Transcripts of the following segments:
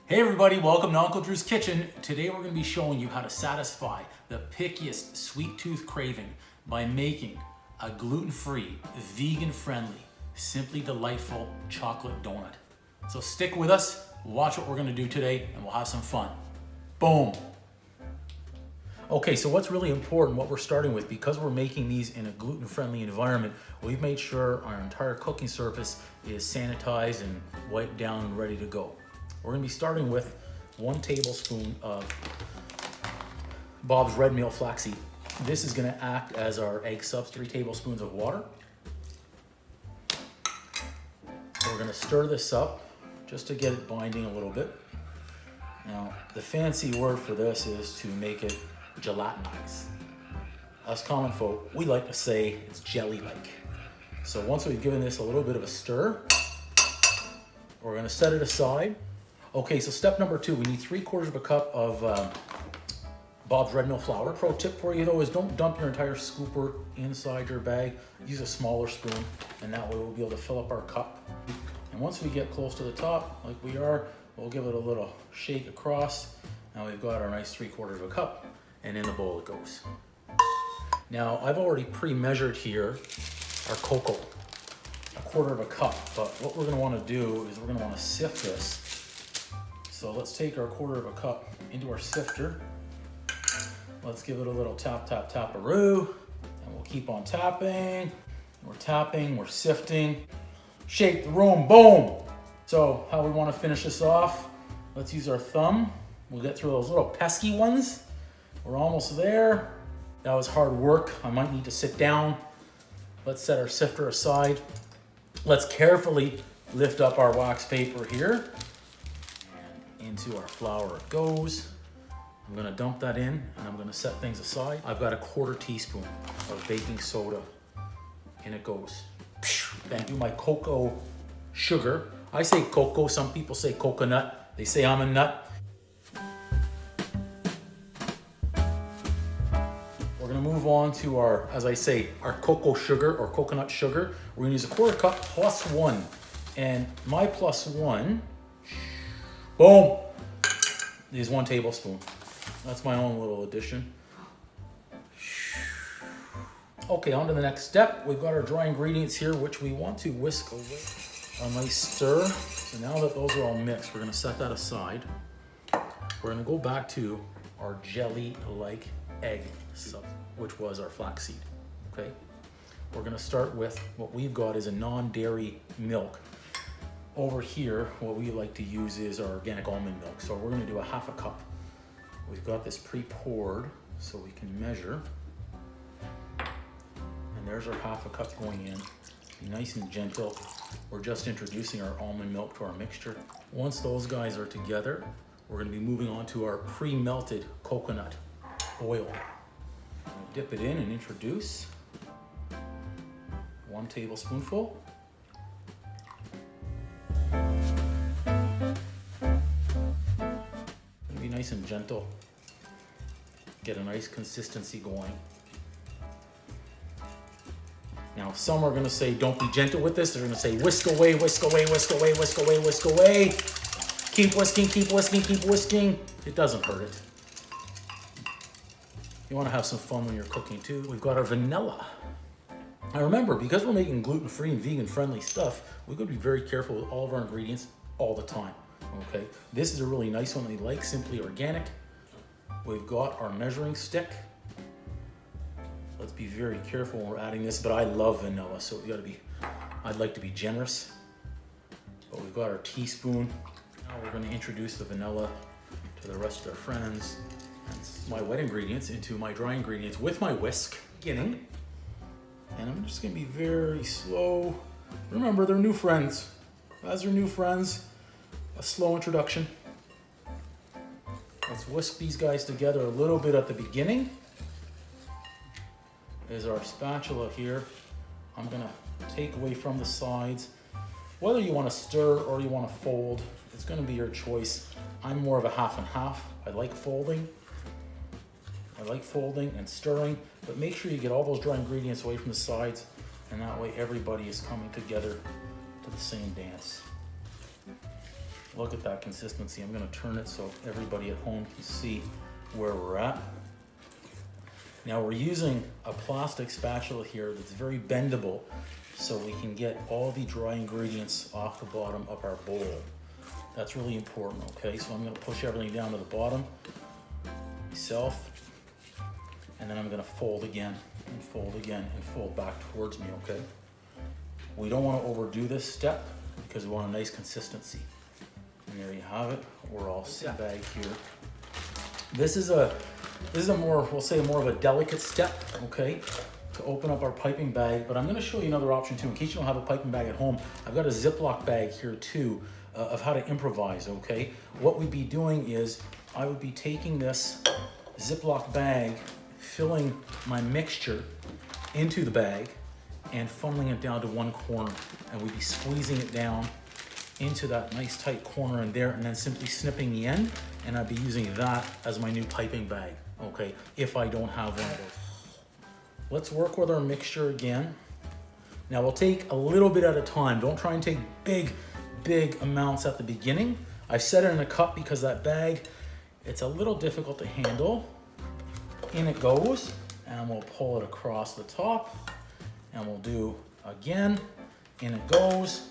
Hey everybody, welcome to Uncle Drew's Kitchen. Today we're going to be showing you how to satisfy the pickiest sweet tooth craving by making a gluten-free, vegan-friendly, simply delightful chocolate donut. So stick with us, watch what we're going to do today, and we'll have some fun. Boom! Okay, so what's really important, what we're starting with, because we're making these in a gluten-friendly environment, we've made sure our entire cooking surface is sanitized and wiped down and ready to go. We're going to be starting with 1 tablespoon of bobsredmill flaxseed. This is going to act as our egg subs, 3 tablespoons of water. We're going to stir this up just to get it binding a little bit. Now, the fancy word for this is to make it gelatinize. Us common folk, we like to say it's jelly-like. So once we've given this a little bit of a stir, we're going to set it aside. Okay, so step number 2, we need 3/4 cup of bobsredmill flour. Pro tip for you though is don't dump your entire scooper inside your bag. Use a smaller spoon, and that way we'll be able to fill up our cup. And once we get close to the top, like we are, we'll give it a little shake across. Now we've got our nice 3/4 cup, and in the bowl it goes. Now I've already pre-measured here our cocoa, 1/4 cup. But what we're going to want to do is we're going to want to sift this. So let's take our 1/4 cup into our sifter. Let's give it a little tap, tap, tap-a-roo. And we'll keep on tapping. We're tapping, we're sifting. Shake the room, boom! So how we want to finish this off, let's use our thumb. We'll get through those little pesky ones. We're almost there. That was hard work. I might need to sit down. Let's set our sifter aside. Let's carefully lift up our wax paper here. Into our flour it goes. I'm gonna dump that in and I'm gonna set things aside. I've got a 1/4 teaspoon of baking soda. In it goes. Then do my cocoa sugar. I say cocoa, some people say coconut. They say I'm a nut. We're gonna move on to our, as I say, our cocoa sugar or coconut sugar. We're gonna use a 1/4 cup plus 1. And my plus 1, boom, is 1 tablespoon. That's my own little addition. Okay, on to the next step. We've got our dry ingredients here, which we want to whisk away. A nice stir. So now that those are all mixed, we're gonna set that aside. We're gonna go back to our jelly-like egg sub, which was our flaxseed, okay? We're gonna start with what we've got is a non-dairy milk. Over here, what we like to use is our organic almond milk. So we're gonna do a 1/2 cup. We've got this pre-poured so we can measure. And there's our 1/2 cup going in. Be nice and gentle. We're just introducing our almond milk to our mixture. Once those guys are together, we're gonna be moving on to our pre-melted coconut oil. Dip it in and introduce 1 tablespoonful. Be nice and gentle. Get a nice consistency going. Now, some are gonna say, don't be gentle with this. They're gonna say, whisk away, whisk away, whisk away, whisk away, whisk away. Keep whisking, keep whisking, keep whisking. It doesn't hurt it. You wanna have some fun when you're cooking too. We've got our vanilla. Now remember, because we're making gluten-free and vegan-friendly stuff, we've got to be very careful with all of our ingredients all the time, okay? This is a really nice one they like, simply organic. We've got our measuring stick. Let's be very careful when we're adding this, but I love vanilla, so we gotta be, I'd like to be generous. But we've got our teaspoon. Now we're gonna introduce the vanilla to the rest of our friends. That's my wet ingredients into my dry ingredients with my whisk. Beginning. And I'm just gonna be very slow. Remember, they're new friends. As they're new friends, a slow introduction. Let's whisk these guys together a little bit at the beginning. There's our spatula here. I'm gonna take away from the sides. Whether you wanna stir or you wanna fold, it's gonna be your choice. I'm more of a 1/2 and 1/2. I like folding. And stirring, but make sure you get all those dry ingredients away from the sides, and that way everybody is coming together to the same dance. Look at that consistency. I'm gonna turn it so everybody at home can see where we're at. Now we're using a plastic spatula here that's very bendable so we can get all the dry ingredients off the bottom of our bowl. That's really important, okay? So I'm gonna push everything down to the bottom myself, and then I'm gonna fold again and fold again and fold back towards me, okay? We don't wanna overdo this step because we want a nice consistency. And there you have it. We're all set bag here. This is a more, we'll say more of a delicate step, okay, to open up our piping bag. But I'm gonna show you another option too. In case you don't have a piping bag at home, I've got a Ziploc bag here too of how to improvise, okay? What we'd be doing is I would be taking this Ziploc bag, filling my mixture into the bag and funneling it down to one corner. And we'd be squeezing it down into that nice tight corner in there and then simply snipping the end. And I'd be using that as my new piping bag, okay, if I don't have one of those. Let's work with our mixture again. Now we'll take a little bit at a time. Don't try and take big amounts at the beginning. I've set it in a cup because that bag, it's a little difficult to handle. In it goes, and we'll pull it across the top, and we'll do again, in it goes.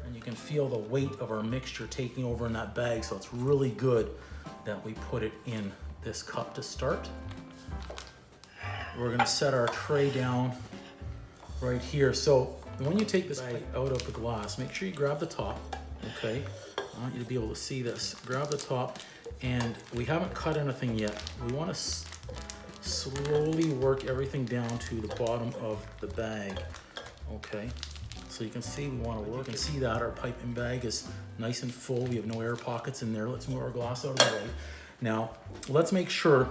And you can feel the weight of our mixture taking over in that bag, so it's really good that we put it in this cup to start. We're gonna set our tray down right here. So when you take this bag out of the glass, make sure you grab the top, okay? I want you to be able to see this. Grab the top, and we haven't cut anything yet. We wanna slowly work everything down to the bottom of the bag, okay? So you can see we want to work and see that our piping bag is nice and full. We have no air pockets in there. Let's move our glass out of the way. Now, let's make sure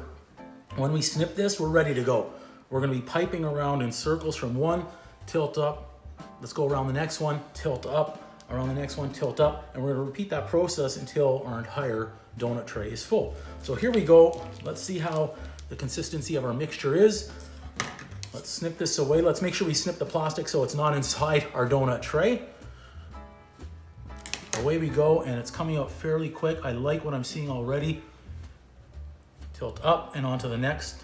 when we snip this, we're ready to go. We're going to be piping around in circles from one, tilt up. Let's go around the next one, tilt up, around the next one, tilt up. And we're going to repeat that process until our entire donut tray is full. So here we go. Let's see how the consistency of our mixture is. Let's snip this away. Let's make sure we snip the plastic so it's not inside our donut tray. Away we go, and it's coming out fairly quick. I like what I'm seeing already. Tilt up and onto the next.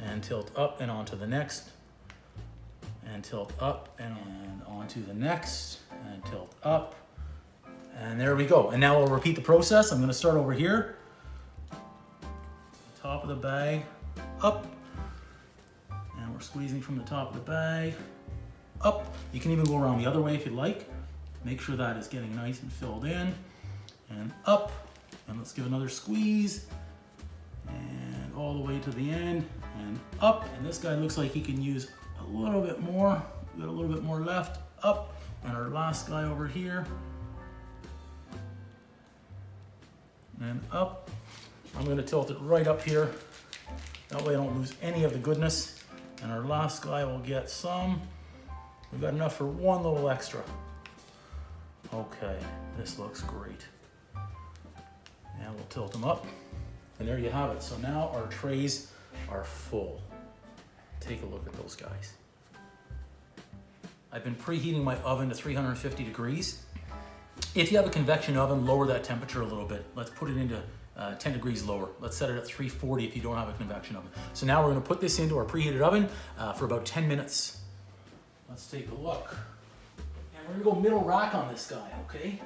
And tilt up and onto the next. And tilt up and onto the next. And tilt up. And there we go. And now we'll repeat the process. I'm gonna start over here. Top of the bag, up. And we're squeezing from the top of the bag, up. You can even go around the other way if you'd like. Make sure that is getting nice and filled in. And up. And let's give another squeeze. And all the way to the end. And up. And this guy looks like he can use a little bit more. We've got a little bit more left. Up. And our last guy over here. And up. I'm going to tilt it right up here. That way I don't lose any of the goodness. And our last guy will get some. We've got enough for one little extra. Okay, this looks great. And we'll tilt them up. And there you have it. So now our trays are full. Take a look at those guys. I've been preheating my oven to 350 degrees. If you have a convection oven, lower that temperature a little bit. Let's put it into 10 degrees lower. Let's set it at 340 if you don't have a convection oven. So now we're gonna put this into our preheated oven for about 10 minutes. Let's take a look. And we're gonna go middle rack on this guy, okay?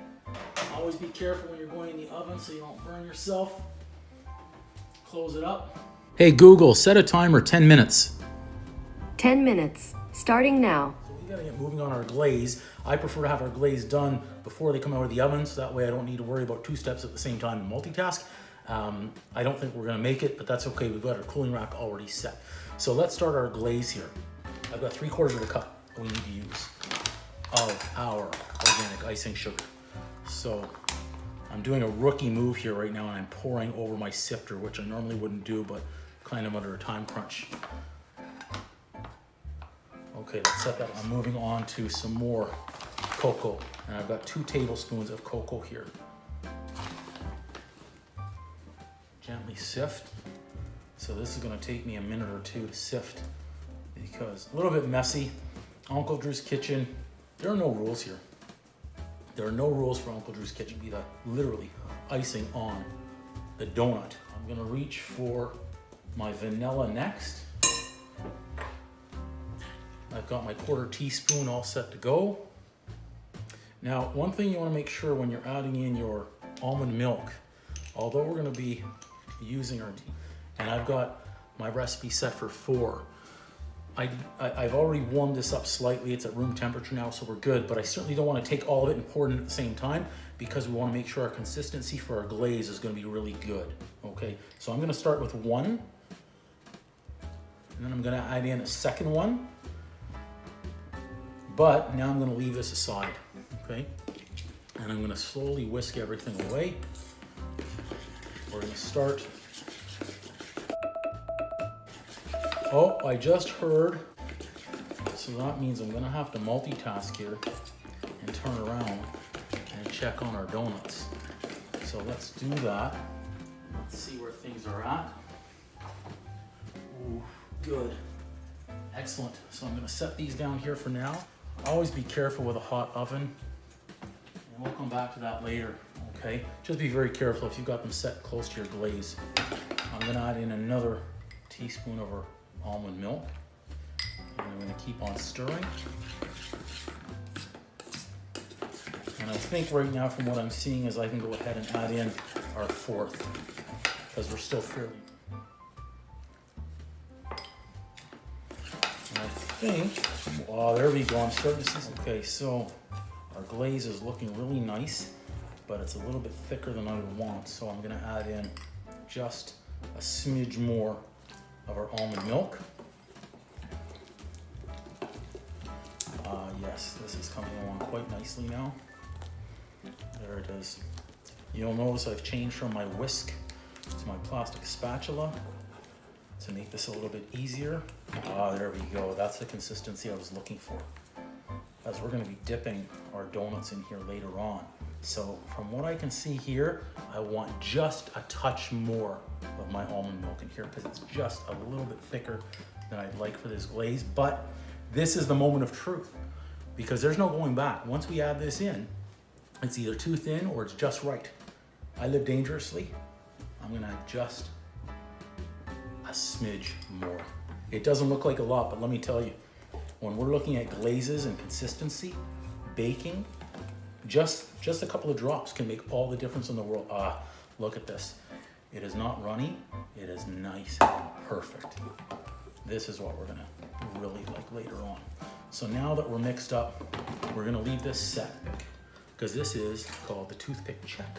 Always be careful when you're going in the oven so you don't burn yourself. Close it up. Hey Google, set a timer 10 minutes. 10 minutes, starting now. So we gotta get moving on our glaze. I prefer to have our glaze done before they come out of the oven, so that way I don't need to worry about two steps at the same time and multitask. I don't think we're gonna make it, but that's okay. We've got our cooling rack already set. So let's start our glaze here. I've got 3/4 of a cup we need to use of our organic icing sugar. So I'm doing a rookie move here right now, and I'm pouring over my sifter, which I normally wouldn't do, but kind of under a time crunch. Okay, let's set that. I'm moving on to some more cocoa, and I've got 2 tablespoons of cocoa here. Gently sift. So this is gonna take me a minute or two to sift because a little bit messy. Uncle Drew's kitchen, there are no rules here. There are no rules for Uncle Drew's Kitchen. Be that literally icing on the donut. I'm gonna reach for my vanilla next. I've got my 1/4 teaspoon all set to go. Now, one thing you want to make sure when you're adding in your almond milk, although we're going to be using our tea, and I've got my recipe set for 4. I've already warmed this up slightly. It's at room temperature now, so we're good, but I certainly don't want to take all of it and pour it in at the same time because we want to make sure our consistency for our glaze is going to be really good. Okay, so I'm going to start with 1, and then I'm going to add in a second one, but now I'm going to leave this aside. Okay, and I'm going to slowly whisk everything away. We're going to start. Oh, I just heard, so that means I'm going to have to multitask here and turn around and check on our donuts. So let's do that. Let's see where things are at. Ooh, good. Excellent. So I'm going to set these down here for now. Always be careful with a hot oven. And we'll come back to that later, okay? Just be very careful if you've got them set close to your glaze. I'm going to add in another teaspoon of our almond milk. And I'm going to keep on stirring. And I think right now from what I'm seeing is I can go ahead and add in our 4th because we're still fairly. And I think, oh, there we go. I'm starting to see. Okay, so our glaze is looking really nice, but it's a little bit thicker than I would want. So I'm going to add in just a smidge more of our almond milk. Yes, this is coming along quite nicely now. There it is. You'll notice I've changed from my whisk to my plastic spatula to make this a little bit easier. There we go. That's the consistency I was looking for, as we're going to be dipping our donuts in here later on. So from what I can see here, I want just a touch more of my almond milk in here because it's just a little bit thicker than I'd like for this glaze. But this is the moment of truth because there's no going back. Once we add this in, it's either too thin or it's just right. I live dangerously. I'm gonna add just a smidge more. It doesn't look like a lot, but let me tell you, when we're looking at glazes and consistency, baking, just a couple of drops can make all the difference in the world. Look at this. It is not runny, it is nice and perfect. This is what we're gonna really like later on. So now that we're mixed up, we're gonna leave this set because this is called the toothpick check.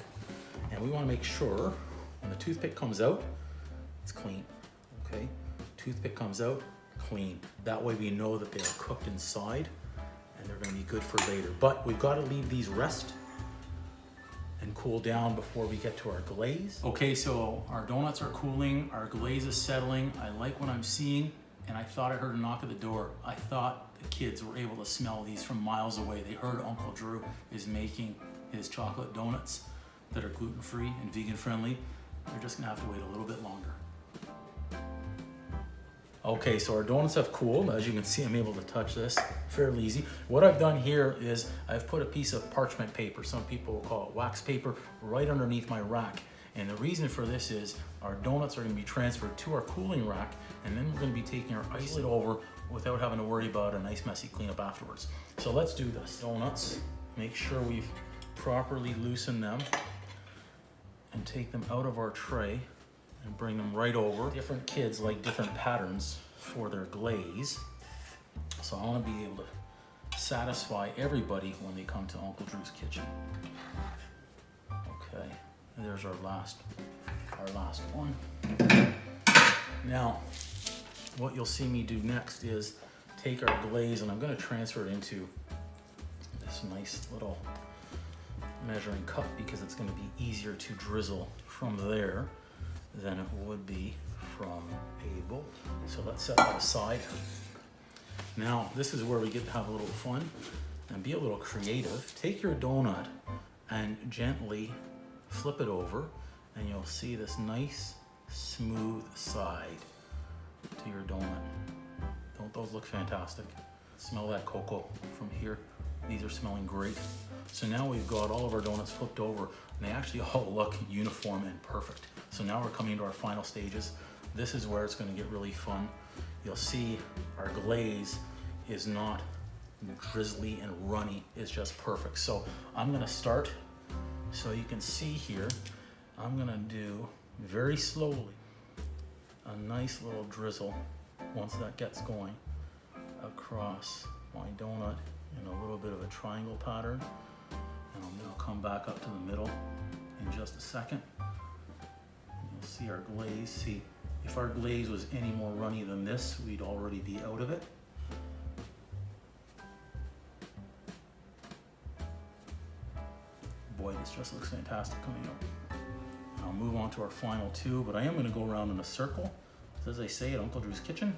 And we wanna make sure when the toothpick comes out, it's clean, okay? Toothpick comes out, clean. That way we know that they are cooked inside and they're gonna be good for later. But we've gotta leave these rest and cool down before we get to our glaze. Okay, so our donuts are cooling, our glaze is settling. I like what I'm seeing, and I thought I heard a knock at the door. I thought the kids were able to smell these from miles away. They heard Uncle Drew is making his chocolate donuts that are gluten-free and vegan-friendly. They're just gonna have to wait a little bit longer. Okay, so our donuts have cooled. As you can see, I'm able to touch this fairly easy. What I've done here is I've put a piece of parchment paper, some people will call it wax paper, right underneath my rack. And the reason for this is our donuts are gonna be transferred to our cooling rack, and then we're gonna be taking our ice lid over without having to worry about a nice messy cleanup afterwards. So let's do this. Donuts, make sure we've properly loosened them and take them out of our tray and bring them right over. Different kids like different patterns for their glaze. So I want to be able to satisfy everybody when they come to Uncle Drew's kitchen. Okay, and there's our last one. Now, what you'll see me do next is take our glaze and I'm going to transfer it into this nice little measuring cup because it's going to be easier to drizzle from there than it would be from a bowl. So let's set that aside. Now, this is where we get to have a little fun and be a little creative. Take your donut and gently flip it over and you'll see this nice, smooth side to your donut. Don't those look fantastic? Smell that cocoa from here. These are smelling great. So now we've got all of our donuts flipped over and they actually all look uniform and perfect. So now we're coming to our final stages. This is where it's going to get really fun. You'll see our glaze is not drizzly and runny. It's just perfect. So I'm going to start. So you can see here, I'm going to do very slowly a nice little drizzle once that gets going across my donut in a little bit of a triangle pattern, and I'll come back up to the middle in just a second. You'll see our glaze. See, if our glaze was any more runny than this, we'd already be out of it. Boy, this just looks fantastic coming out. I'll move on to our final two, but I am going to go around in a circle. As they say at Uncle Drew's Kitchen,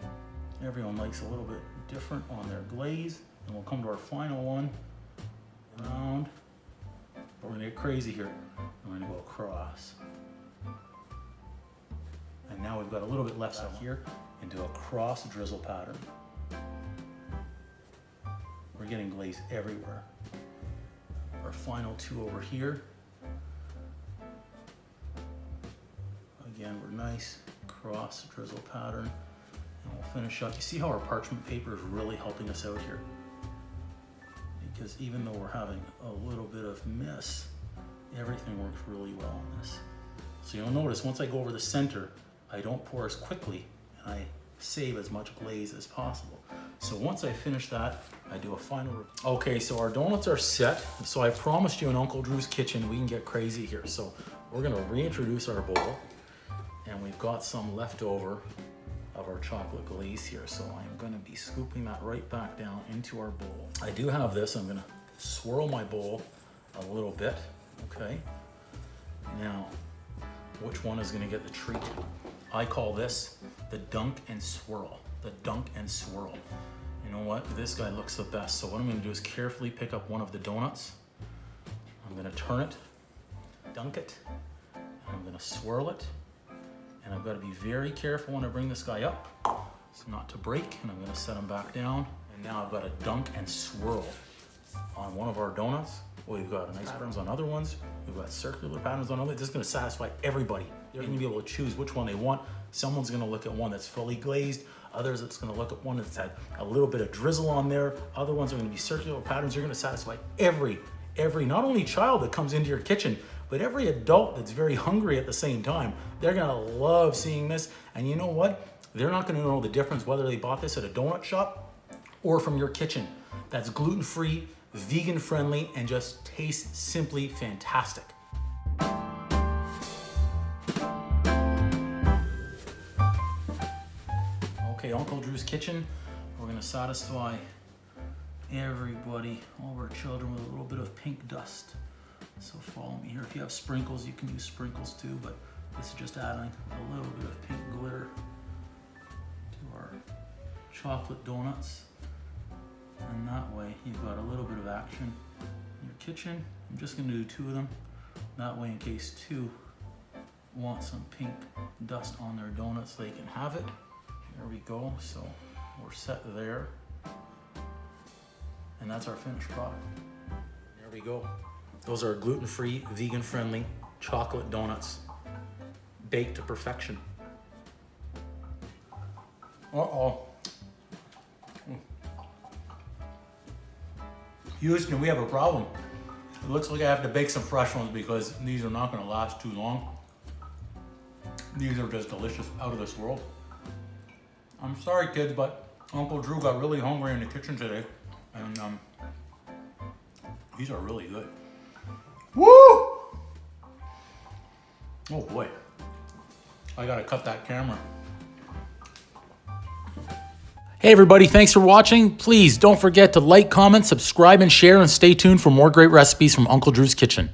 everyone likes a little bit different on their glaze. And we'll come to our final one, around. We're gonna get crazy here. I'm gonna go across. And now we've got a little bit left out here and do a cross drizzle pattern. We're getting glaze everywhere. Our final two over here. Again, we're nice cross drizzle pattern. And we'll finish up. You see how our parchment paper is really helping us out here? Because even though we're having a little bit of mess, everything works really well on this. So you'll notice once I go over the center, I don't pour as quickly and I save as much glaze as possible. So once I finish that, I do a final review. Okay, so our donuts are set. So I promised you in Uncle Drew's Kitchen, we can get crazy here. So we're gonna reintroduce our bowl, and we've got some left over of our chocolate glaze here. So I'm gonna be scooping that right back down into our bowl. I do have this, I'm gonna swirl my bowl a little bit, okay? Now, which one is gonna get the treat? I call this the dunk and swirl, the dunk and swirl. You know what, this guy looks the best. So what I'm gonna do is carefully pick up one of the donuts. I'm gonna turn it, dunk it, and I'm gonna swirl it. And I've got to be very careful when I bring this guy up, so not to break, and I'm going to set him back down. And now I've got a dunk and swirl on one of our donuts. We've got nice patterns on other ones. We've got circular patterns on others. This is going to satisfy everybody. They're going to be able to choose which one they want. Someone's going to look at one that's fully glazed. Others, it's going to look at one that's had a little bit of drizzle on there. Other ones are going to be circular patterns. You're going to satisfy every not only child that comes into your kitchen, but every adult that's very hungry at the same time. They're gonna love seeing this. And you know what? They're not gonna know the difference whether they bought this at a donut shop or from your kitchen. That's gluten-free, vegan-friendly, and just tastes simply fantastic. Okay, Uncle Drew's Kitchen. We're gonna satisfy everybody, all of our children, with a little bit of pink dust. So follow me here. If you have sprinkles, you can use sprinkles too, but this is just adding a little bit of pink glitter to our chocolate donuts. And that way you've got a little bit of action in your kitchen. I'm just gonna do two of them. That way, in case two want some pink dust on their donuts, they can have it. There we go. So we're set there. And that's our finished product. There we go. Those are gluten-free, vegan-friendly chocolate donuts, baked to perfection. Uh-oh. Houston, we have a problem. It looks like I have to bake some fresh ones because these are not gonna last too long. These are just delicious, out of this world. I'm sorry, kids, but Uncle Drew got really hungry in the kitchen today, and these are really good. Woo! Oh boy, I gotta cut that camera. Hey everybody, thanks for watching. Please don't forget to like, comment, subscribe, and share, and stay tuned for more great recipes from Uncle Drew's Kitchen.